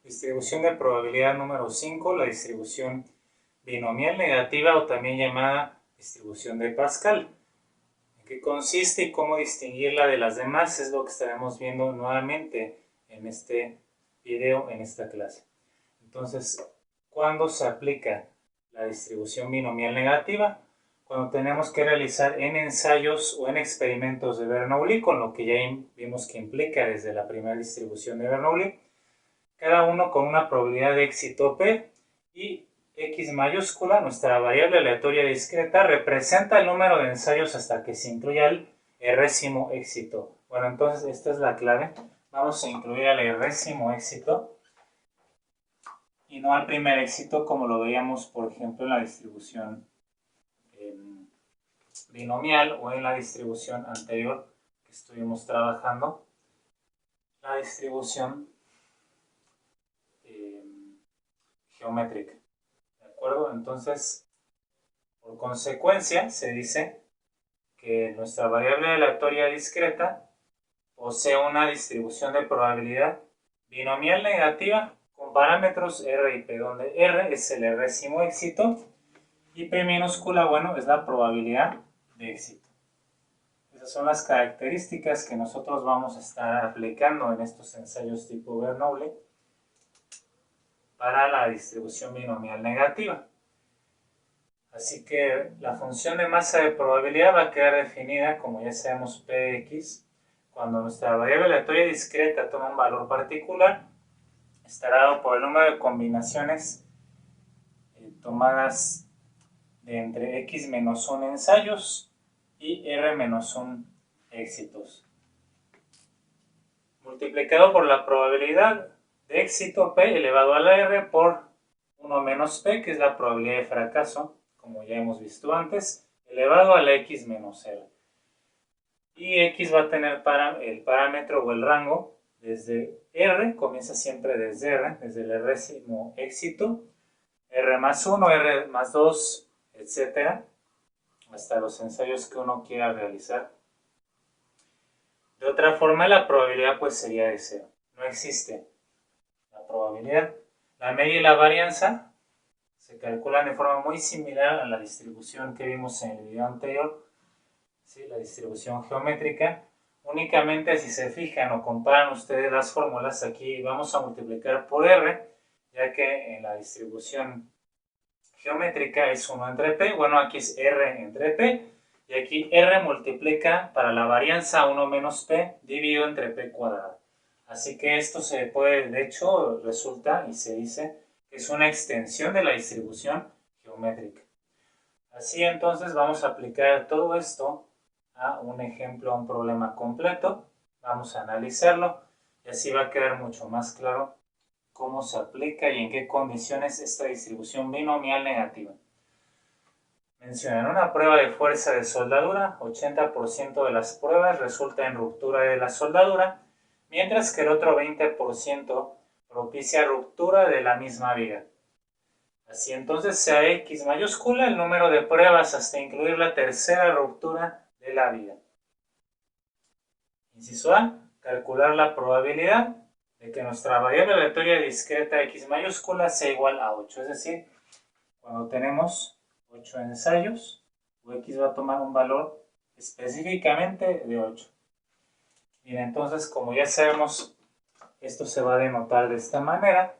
Distribución de probabilidad número 5, la distribución binomial negativa o también llamada distribución de Pascal. ¿En qué consiste y cómo distinguirla de las demás? Es lo que estaremos viendo nuevamente en este video, en esta clase. Entonces, ¿cuándo se aplica la distribución binomial negativa? Cuando tenemos que realizar en ensayos o en experimentos de Bernoulli, con lo que ya vimos que implica desde la primera distribución de Bernoulli, cada uno con una probabilidad de éxito P y X mayúscula, nuestra variable aleatoria discreta, representa el número de ensayos hasta que se incluya el résimo éxito. Bueno, entonces esta es la clave. Vamos a incluir al résimo éxito y no al primer éxito como lo veíamos, por ejemplo, en la distribución binomial o en la distribución anterior que estuvimos trabajando, la distribución geométrica. ¿De acuerdo? Entonces, por consecuencia, se dice que nuestra variable aleatoria discreta posee una distribución de probabilidad binomial negativa con parámetros R y P, donde R es el résimo éxito y P minúscula, bueno, es la probabilidad de éxito. Esas son las características que nosotros vamos a estar aplicando en estos ensayos tipo Bernoulli para la distribución binomial negativa. Así que la función de masa de probabilidad va a quedar definida, como ya sabemos, Px. Cuando nuestra variable aleatoria discreta toma un valor particular, estará dado por el número de combinaciones tomadas de entre x menos 1 ensayos y r menos 1 éxitos, multiplicado por la probabilidad de éxito P elevado a la r por 1 menos P, que es la probabilidad de fracaso, como ya hemos visto antes, elevado a la x menos r. Y x va a tener el parámetro o el rango desde r, comienza siempre desde r, desde el résimo éxito, r más 1, r más 2, etcétera, hasta los ensayos que uno quiera realizar. De otra forma, la probabilidad pues sería de 0. No existe la probabilidad. La media y la varianza se calculan de forma muy similar a la distribución que vimos en el video anterior, ¿sí? La distribución geométrica. Únicamente si se fijan o comparan ustedes las fórmulas, aquí vamos a multiplicar por r, ya que en la distribución geométrica es 1 entre p, bueno, aquí es r entre p, y aquí r multiplica para la varianza 1 menos p dividido entre p cuadrado. Así que esto se puede, de hecho, resulta y se dice que es una extensión de la distribución geométrica. Así entonces vamos a aplicar todo esto a un ejemplo, a un problema completo. Vamos a analizarlo y así va a quedar mucho más claro cómo se aplica y en qué condiciones esta distribución binomial negativa. Mencionan una prueba de fuerza de soldadura, 80% de las pruebas resulta en ruptura de la soldadura, mientras que el otro 20% propicia ruptura de la misma viga. Así entonces sea X mayúscula el número de pruebas hasta incluir la tercera ruptura de la viga. Inciso A, calcular la probabilidad de que nuestra variable aleatoria discreta X mayúscula sea igual a 8, es decir, cuando tenemos 8 ensayos, X va a tomar un valor específicamente de 8. Bien, entonces, como ya sabemos, esto se va a denotar de esta manera.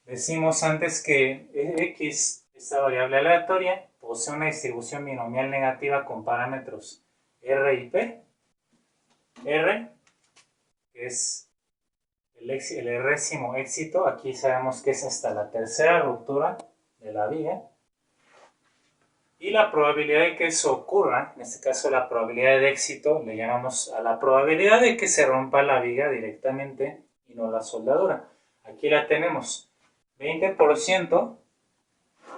Decimos antes que X, esta variable aleatoria, posee una distribución binomial negativa con parámetros R y P. R, que es el résimo éxito, aquí sabemos que es hasta la tercera ruptura de la viga. Y la probabilidad de que eso ocurra, en este caso la probabilidad de éxito, le llamamos a la probabilidad de que se rompa la viga directamente y no la soldadura. Aquí la tenemos, 20%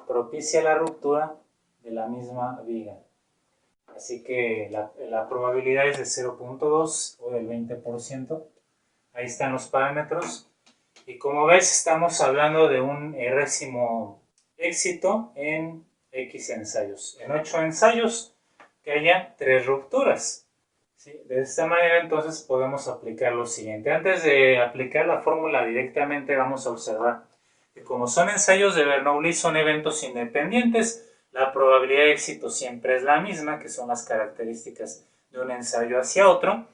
propicia la ruptura de la misma viga. Así que la probabilidad es de 0.2 o del 20%. Ahí están los parámetros. Y como ves, estamos hablando de un résimo éxito en X ensayos. En 8 ensayos que haya 3 rupturas. ¿Sí? De esta manera entonces podemos aplicar lo siguiente. Antes de aplicar la fórmula directamente vamos a observar que como son ensayos de Bernoulli, son eventos independientes, la probabilidad de éxito siempre es la misma, que son las características de un ensayo hacia otro,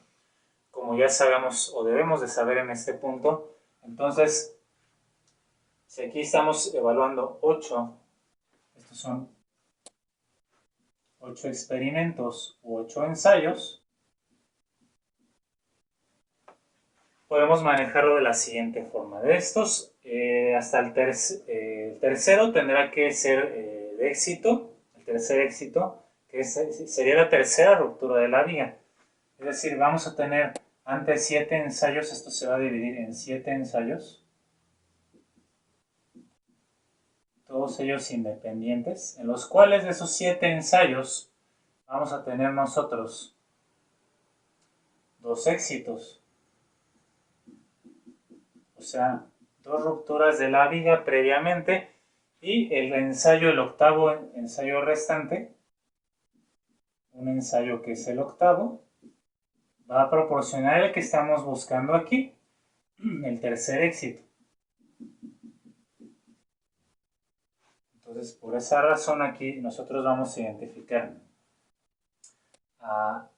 como ya sabemos o debemos de saber en este punto. Entonces, si aquí estamos evaluando 8, estos son 8 experimentos u 8 ensayos, podemos manejarlo de la siguiente forma. De estos, hasta el tercero tendrá que ser de éxito, el tercer éxito, que sería la tercera ruptura de la viga. Es decir, vamos a tener antes 7 ensayos, esto se va a dividir en 7 ensayos, todos ellos independientes, en los cuales de esos 7 ensayos vamos a tener nosotros 2 éxitos. O sea, 2 rupturas de la viga previamente y el ensayo, el octavo ensayo restante, un ensayo que es el octavo, va a proporcionar el que estamos buscando aquí, el tercer éxito. Entonces, por esa razón aquí nosotros vamos a identificar a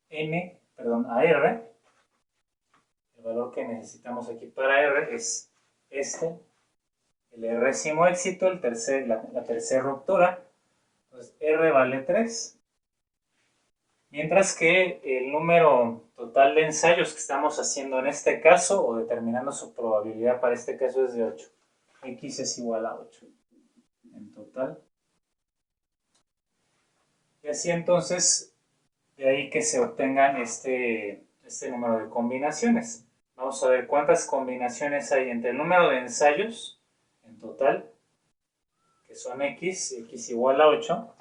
R, el valor que necesitamos aquí para R es este, el résimo éxito, la tercera ruptura. Entonces R vale 3, mientras que el número total de ensayos que estamos haciendo en este caso, o determinando su probabilidad para este caso, es de 8. X es igual a 8 en total. Y así entonces, de ahí que se obtengan este número de combinaciones. Vamos a ver cuántas combinaciones hay entre el número de ensayos en total, que son X igual a 8.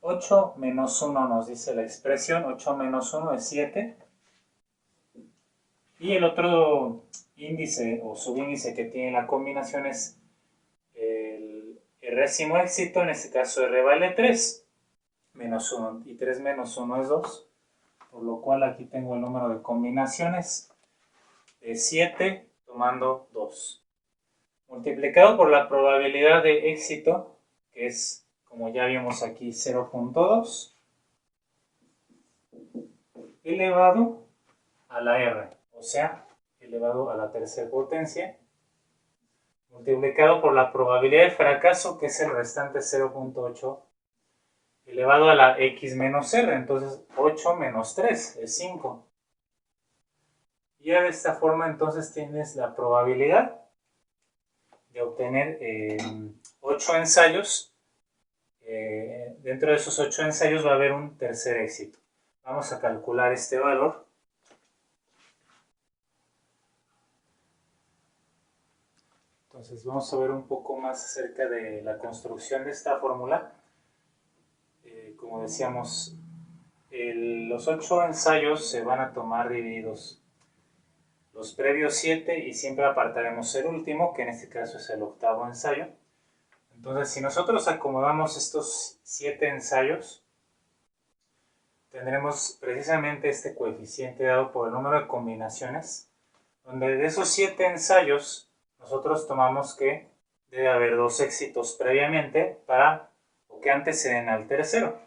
8 menos 1 nos dice la expresión, 8 menos 1 es 7. Y el otro índice o subíndice que tiene la combinación es el résimo éxito, en este caso R vale 3, menos 1, y 3 menos 1 es 2, por lo cual aquí tengo el número de combinaciones de 7 tomando 2, multiplicado por la probabilidad de éxito, que es, como ya vimos aquí, 0.2, elevado a la R, o sea, elevado a la tercera potencia, multiplicado por la probabilidad de fracaso, que es el restante 0.8, elevado a la X menos R, entonces 8 menos 3 es 5. Y de esta forma entonces tienes la probabilidad de obtener 8 ensayos. Dentro de esos 8 ensayos va a haber un tercer éxito. Vamos a calcular este valor. Entonces vamos a ver un poco más acerca de la construcción de esta fórmula. Como decíamos, los 8 ensayos se van a tomar divididos los previos 7 y siempre apartaremos el último, que en este caso es el octavo ensayo. Entonces, si nosotros acomodamos estos 7 ensayos, tendremos precisamente este coeficiente dado por el número de combinaciones, donde de esos 7 ensayos nosotros tomamos que debe haber 2 éxitos previamente para o que anteceden al tercero.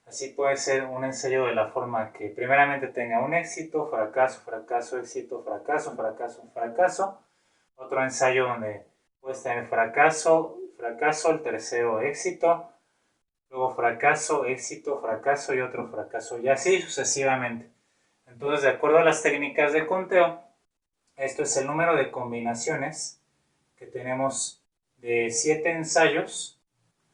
Así puede ser un ensayo de la forma que primeramente tenga un éxito, fracaso, fracaso, éxito, fracaso, fracaso, fracaso. Otro ensayo donde puedes tener fracaso, fracaso, el tercero éxito, luego fracaso, éxito, fracaso y otro fracaso, y así sucesivamente. Entonces, de acuerdo a las técnicas de conteo, esto es el número de combinaciones que tenemos de 7 ensayos.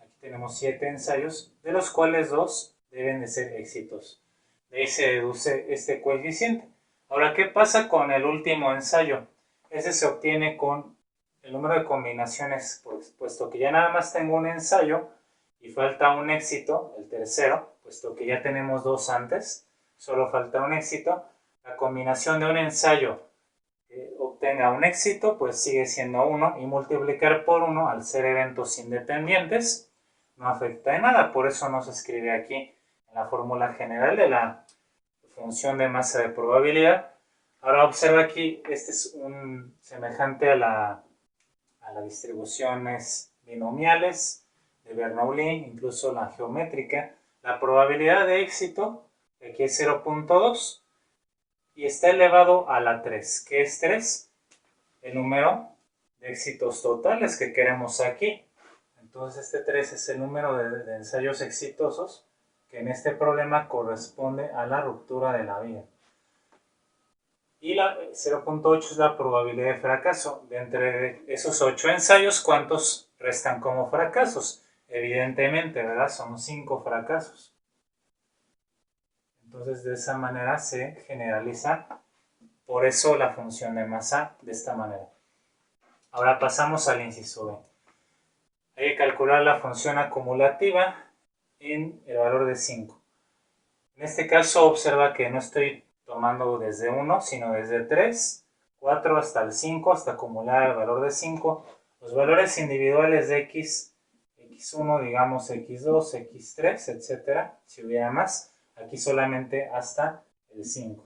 Aquí tenemos 7 ensayos, de los cuales 2 deben de ser éxitos. De ahí se deduce este coeficiente. Ahora, ¿qué pasa con el último ensayo? Ese se obtiene con el número de combinaciones, puesto que ya nada más tengo un ensayo y falta un éxito, el tercero, puesto que ya tenemos 2 antes, solo falta un éxito. La combinación de un ensayo que obtenga un éxito, pues sigue siendo 1, y multiplicar por 1 al ser eventos independientes no afecta en nada, por eso no se escribe aquí en la fórmula general de la función de masa de probabilidad. Ahora observa aquí, este es un semejante a las distribuciones binomiales de Bernoulli, incluso la geométrica. La probabilidad de éxito, que aquí es 0.2, y está elevado a la 3. ¿Qué es 3? El número de éxitos totales que queremos aquí. Entonces este 3 es el número de ensayos exitosos que en este problema corresponde a la ruptura de la vía. Y la 0.8 es la probabilidad de fracaso. De entre esos 8 ensayos, ¿cuántos restan como fracasos? Evidentemente, ¿verdad? Son 5 fracasos. Entonces de esa manera se generaliza, por eso la función de masa de esta manera. Ahora pasamos al inciso B. Hay que calcular la función acumulativa en el valor de 5. En este caso observa que no estoy tomando desde 1, sino desde 3, 4 hasta el 5, hasta acumular el valor de 5. Los valores individuales de x, x1, digamos x2, x3, etc. Si hubiera más, aquí solamente hasta el 5.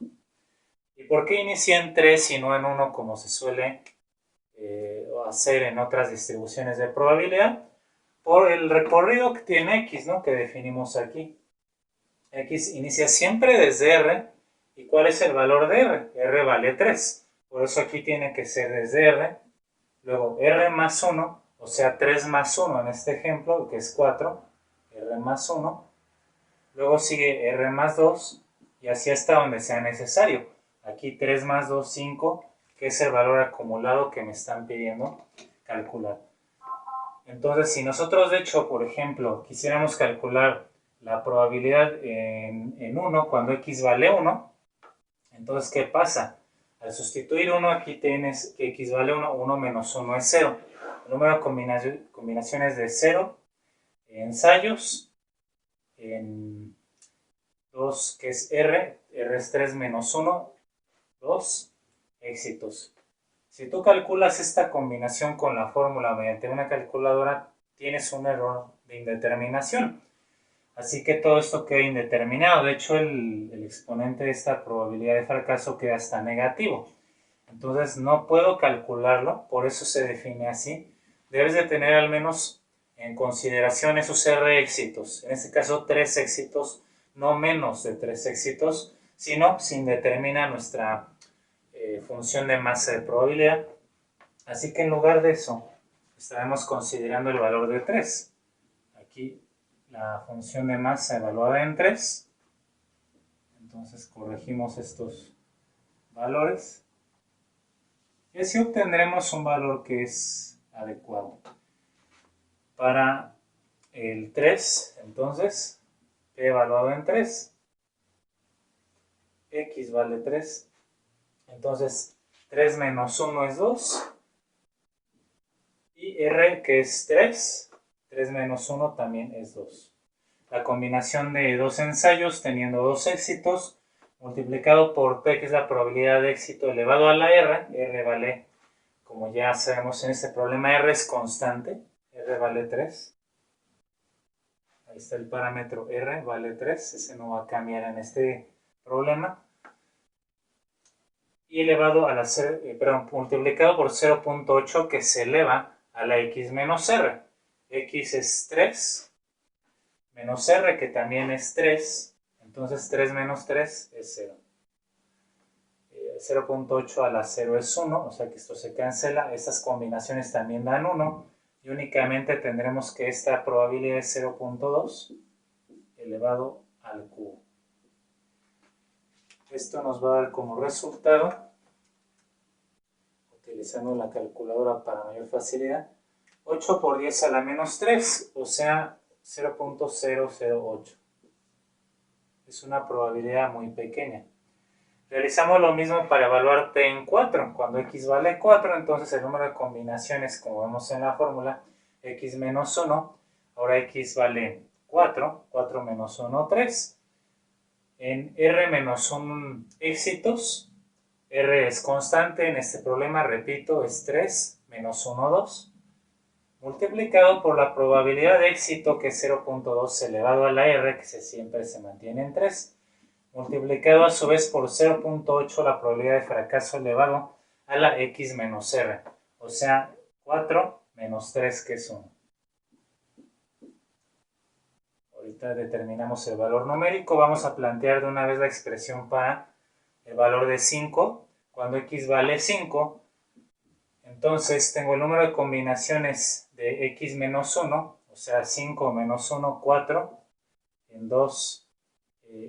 ¿Y por qué inicié en 3 y no en 1 como se suele hacer en otras distribuciones de probabilidad? Por el recorrido que tiene x, ¿no? Que definimos aquí. X inicia siempre desde R. ¿Y cuál es el valor de R? R vale 3. Por eso aquí tiene que ser desde R. Luego R más 1, o sea 3 más 1 en este ejemplo, que es 4. R más 1. Luego sigue R más 2 y así hasta donde sea necesario. Aquí 3 más 2, 5, que es el valor acumulado que me están pidiendo calcular. Entonces, si nosotros de hecho, por ejemplo, quisiéramos calcular la probabilidad en 1 cuando x vale 1, entonces, ¿qué pasa? Al sustituir 1 aquí tienes que x vale 1, 1 menos 1 es 0. El número de combinaciones de 0, ensayos, en 2 que es R es 3 menos 1, 2 éxitos. Si tú calculas esta combinación con la fórmula mediante una calculadora, tienes un error de indeterminación. Así que todo esto queda indeterminado. De hecho, el exponente de esta probabilidad de fracaso queda hasta negativo. Entonces no puedo calcularlo, por eso se define así. Debes de tener al menos en consideración esos R éxitos. En este caso, 3 éxitos, no menos de 3 éxitos, sino sin determinar nuestra función de masa de probabilidad. Así que en lugar de eso, estaremos considerando el valor de 3. Aquí la función de masa evaluada en 3. Entonces corregimos estos valores. Y así obtendremos un valor que es adecuado. Para el 3, entonces, P evaluado en 3. X vale 3. Entonces, 3 menos 1 es 2. Y R, que es 3. 3 menos 1 también es 2. La combinación de dos ensayos teniendo dos éxitos multiplicado por P, que es la probabilidad de éxito elevado a la R. R vale, como ya sabemos en este problema, R es constante. R vale 3. Ahí está el parámetro R, vale 3. Ese no va a cambiar en este problema. Y elevado a la multiplicado por 0.8, que se eleva a la X menos R. X es 3 menos R, que también es 3. Entonces 3 menos 3 es 0. 0.8 a la 0 es 1, o sea que esto se cancela. Estas combinaciones también dan 1. Y únicamente tendremos que esta probabilidad es 0.2 elevado al cubo. Esto nos va a dar como resultado, utilizando la calculadora para mayor facilidad, 8 por 10 a la menos 3, o sea 0.008. Es una probabilidad muy pequeña. Realizamos lo mismo para evaluar P en 4. Cuando X vale 4, entonces el número de combinaciones, como vemos en la fórmula, X menos 1, ahora X vale 4, 4 menos 1, 3. En R menos 1 éxitos, R es constante, en este problema, repito, es 3, menos 1, 2. multiplicado por la probabilidad de éxito, que es 0.2 elevado a la r, que siempre se mantiene en 3, multiplicado a su vez por 0.8 la probabilidad de fracaso elevado a la x menos r, o sea, 4 menos 3, que es 1. Ahorita determinamos el valor numérico. Vamos a plantear de una vez la expresión para el valor de 5. Cuando x vale 5, entonces tengo el número de combinaciones de x menos 1, o sea, 5 menos 1, 4, en 2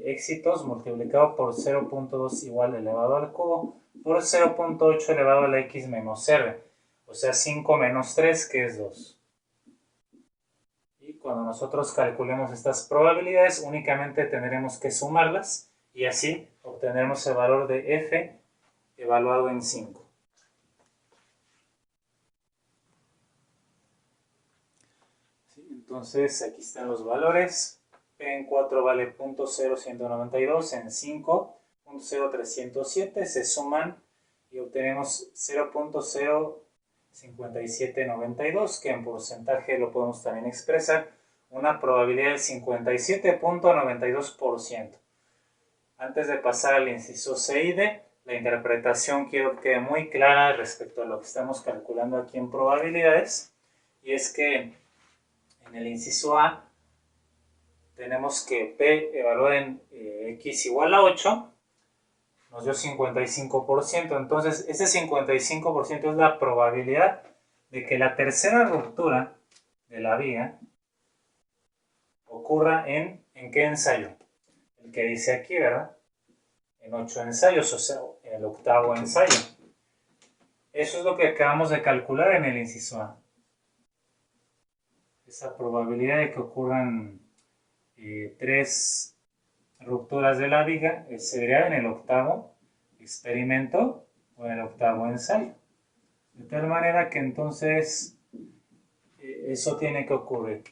éxitos, multiplicado por 0.2 igual elevado al cubo, por 0.8 elevado a la x menos r, o sea, 5 menos 3, que es 2. Y cuando nosotros calculemos estas probabilidades, únicamente tendremos que sumarlas y así obtendremos el valor de f evaluado en 5. ¿Sí? Entonces aquí están los valores. P en 4 vale 0.0192, en 5 0.0307, se suman y obtenemos 0.05792, que en porcentaje lo podemos también expresar, una probabilidad del 57.92%. Antes de pasar al inciso C y D, la interpretación quiero que quede muy clara respecto a lo que estamos calculando aquí en probabilidades, y es que en el inciso A tenemos que P evaluado en x igual a 8 nos dio 55%, entonces ese 55% es la probabilidad de que la tercera ruptura de la viga ocurra ¿en qué ensayo? El que dice aquí, ¿verdad? En 8 ensayos, o sea, en el octavo ensayo. Eso es lo que acabamos de calcular en el inciso A. Esa probabilidad de que ocurran 3 rupturas de la viga se verá en el octavo experimento o en el octavo ensayo. De tal manera que entonces eso tiene que ocurrir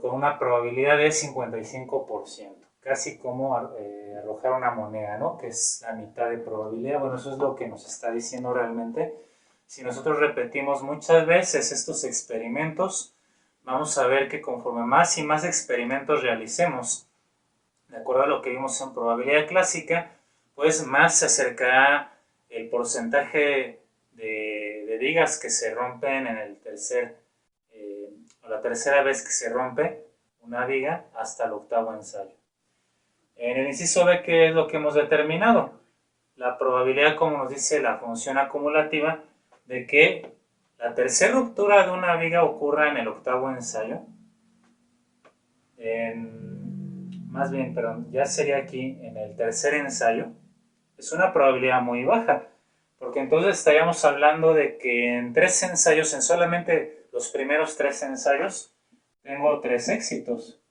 con una probabilidad de 55%. Casi como arrojar una moneda, ¿no? Que es la mitad de probabilidad. Bueno, eso es lo que nos está diciendo realmente. Si nosotros repetimos muchas veces estos experimentos, vamos a ver que conforme más y más experimentos realicemos, de acuerdo a lo que vimos en probabilidad clásica, pues más se acercará el porcentaje de vigas que se rompen en el la tercera vez que se rompe una viga hasta el octavo ensayo. En el inciso B, ¿qué es lo que hemos determinado? La probabilidad, como nos dice la función acumulativa, de que la tercera ruptura de una viga ocurra en el octavo ensayo. Más bien, perdón, ya sería aquí en el tercer ensayo. Es una probabilidad muy baja, porque entonces estaríamos hablando de que en 3 ensayos, en solamente los primeros 3 ensayos, tengo 3 éxitos.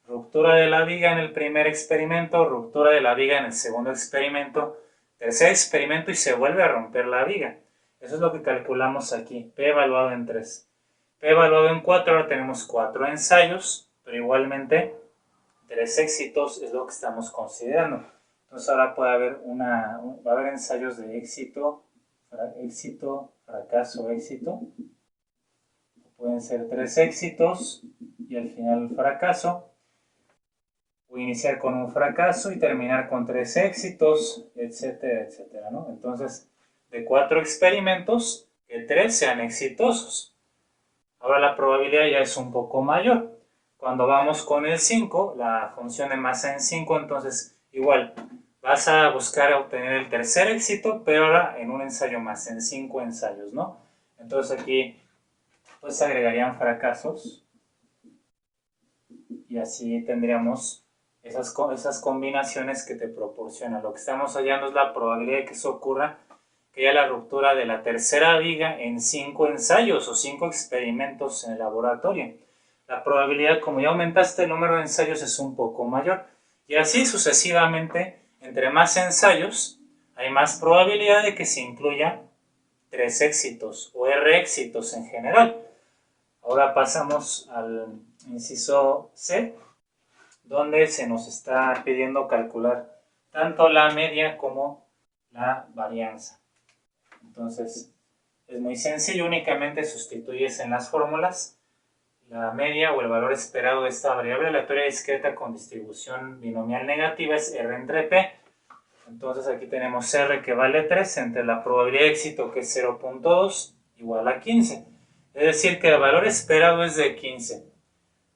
Ruptura de la viga en el primer experimento, ruptura de la viga en el segundo experimento, tercer experimento y se vuelve a romper la viga. Eso es lo que calculamos aquí, P evaluado en 3. P evaluado en 4, ahora tenemos 4 ensayos, pero igualmente 3 éxitos es lo que estamos considerando. Entonces ahora puede haber va a haber ensayos de éxito, fracaso, éxito. Pueden ser 3 éxitos y al final el fracaso. O iniciar con un fracaso y terminar con 3 éxitos, etcétera, etcétera, ¿no? Entonces, de 4 experimentos, que 3 sean exitosos. Ahora la probabilidad ya es un poco mayor. Cuando vamos con el 5, la función de masa en 5, entonces igual vas a buscar obtener el tercer éxito, pero ahora en un ensayo más, en 5 ensayos, ¿no? Entonces aquí pues se agregarían fracasos y así tendríamos esas combinaciones que te proporcionan. Lo que estamos hallando es la probabilidad de que eso ocurra, que haya la ruptura de la tercera viga en 5 ensayos o 5 experimentos en el laboratorio. La probabilidad, como ya aumentaste el número de ensayos, es un poco mayor. Y así sucesivamente, entre más ensayos, hay más probabilidad de que se incluya 3 éxitos o R éxitos en general. Ahora pasamos al inciso C, donde se nos está pidiendo calcular tanto la media como la varianza. Entonces, Es muy sencillo, únicamente sustituyes en las fórmulas la media o el valor esperado de esta variable aleatoria discreta con distribución binomial negativa es R entre P. Entonces aquí tenemos R que vale 3 entre la probabilidad de éxito que es 0.2 igual a 15. Es decir que el valor esperado es de 15.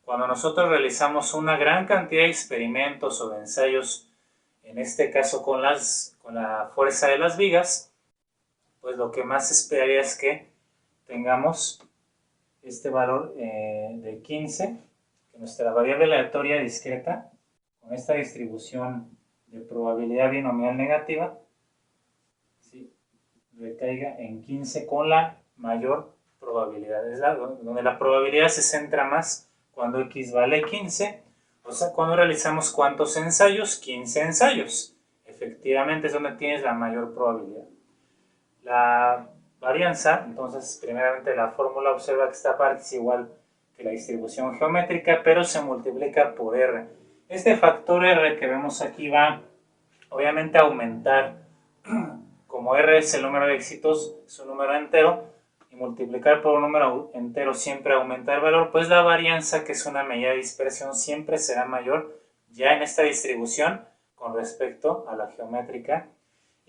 Cuando nosotros realizamos una gran cantidad de experimentos o de ensayos, en este caso con la fuerza de las vigas, pues lo que más esperaría es que tengamos este valor de 15, que nuestra variable aleatoria discreta, con esta distribución de probabilidad binomial negativa, ¿sí?, recaiga en 15 con la mayor probabilidad. Es donde la probabilidad se centra más cuando x vale 15, o sea, cuando realizamos ¿cuántos ensayos? 15 ensayos. Efectivamente es donde tienes la mayor probabilidad. La varianza, entonces primeramente la fórmula observa que esta parte es igual que la distribución geométrica, pero se multiplica por R. Este factor R que vemos aquí va obviamente a aumentar, como R es el número de éxitos, es un número entero, y multiplicar por un número entero siempre aumenta el valor, pues la varianza, que es una medida de dispersión, siempre será mayor ya en esta distribución con respecto a la geométrica.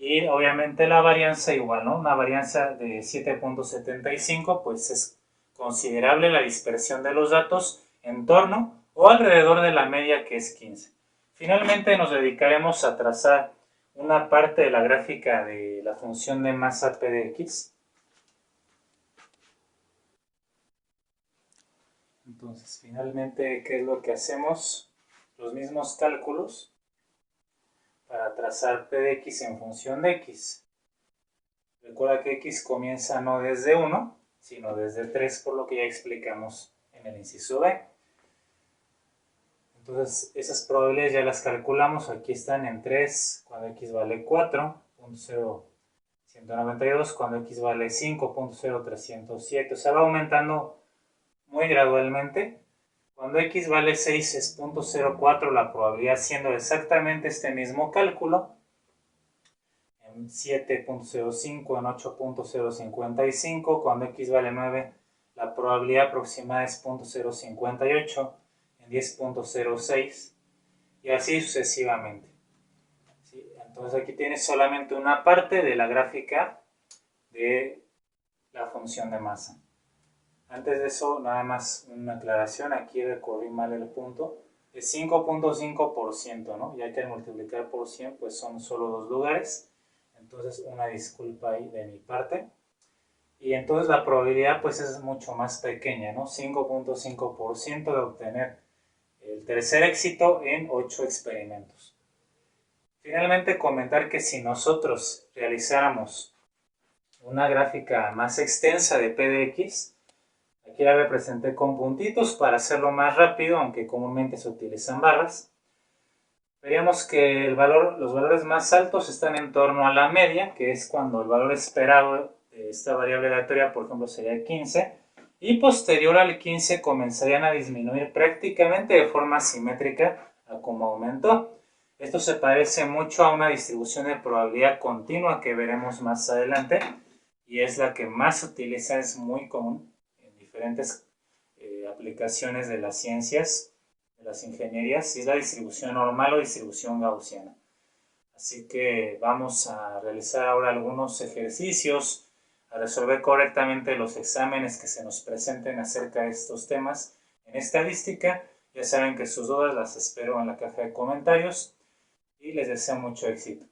Y obviamente la varianza igual, ¿no? Una varianza de 7.75, pues es considerable la dispersión de los datos en torno o alrededor de la media, que es 15. Finalmente nos dedicaremos a trazar una parte de la gráfica de la función de masa P de X. Entonces, finalmente, ¿qué es lo que hacemos? Los mismos cálculos para trazar P de X en función de X. Recuerda que X comienza no desde 1, sino desde 3, por lo que ya explicamos en el inciso B. Entonces, esas probabilidades ya las calculamos. Aquí están en 3, cuando X vale 4.0192, cuando X vale 5.0307. O sea, va aumentando muy gradualmente. Cuando X vale 6 es 0.04 la probabilidad, siendo exactamente este mismo cálculo. En 7.05, en 8.055, cuando X vale 9, la probabilidad aproximada es 0.058, en 10.06, y así sucesivamente. ¿Sí? Entonces aquí tienes solamente una parte de la gráfica de la función de masa. Antes de eso, nada más una aclaración, aquí recorrí mal el punto, es 5.5%, ¿no? Ya que al multiplicar por 100, pues son solo 2 lugares. Entonces, una disculpa ahí de mi parte. Y entonces la probabilidad pues es mucho más pequeña, ¿no? 5.5% de obtener el tercer éxito en 8 experimentos. Finalmente, comentar que si nosotros realizáramos una gráfica más extensa de P de X, aquí la representé con puntitos para hacerlo más rápido, aunque comúnmente se utilizan barras. Veríamos que los valores más altos están en torno a la media, que es cuando el valor esperado de esta variable aleatoria, por ejemplo, sería 15, y posterior al 15 comenzarían a disminuir prácticamente de forma simétrica a como aumentó. Esto se parece mucho a una distribución de probabilidad continua que veremos más adelante, y es la que más se utiliza, es muy común en diferentes aplicaciones de las ciencias, de las ingenierías, si es la distribución normal o distribución gaussiana. Así que vamos a realizar ahora algunos ejercicios, a resolver correctamente los exámenes que se nos presenten acerca de estos temas en estadística. Ya saben que sus dudas las espero en la caja de comentarios y les deseo mucho éxito.